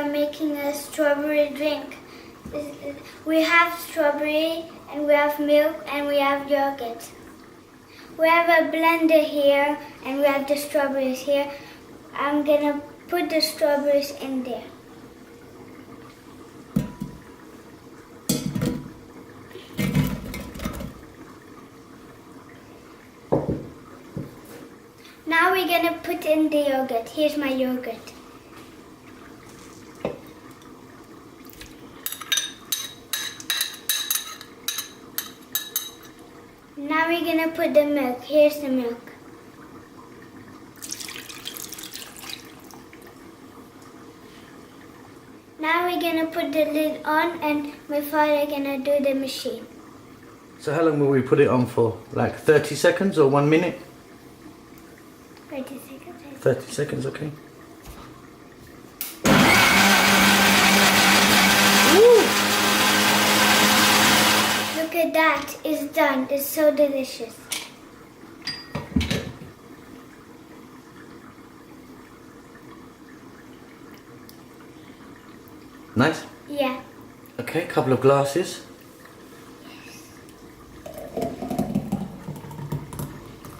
are making a strawberry drink. We have strawberry, and we have milk, and we have yogurt. We have a blender here, and we have the strawberries here. I'm gonna put the strawberries in there. Now we're gonna put in the yogurt. Here's my yogurt. Now we're gonna put the milk. Here's the milk. Now we're gonna put the lid on and my father gonna do the machine. So how long will we put it on for? Like 30 seconds or 1 minute? 30 seconds. 30 seconds, okay. Woo! Look at that, it's done. It's so delicious. Nice? Yeah. Okay, couple of glasses.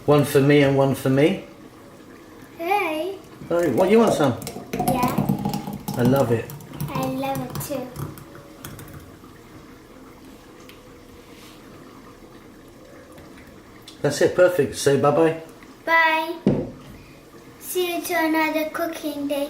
One for me and one for me. Hey. Oh, what, you want some? Yeah. I love it. I love it too. That's it, perfect. Say bye-bye. Bye. See you to another cooking day.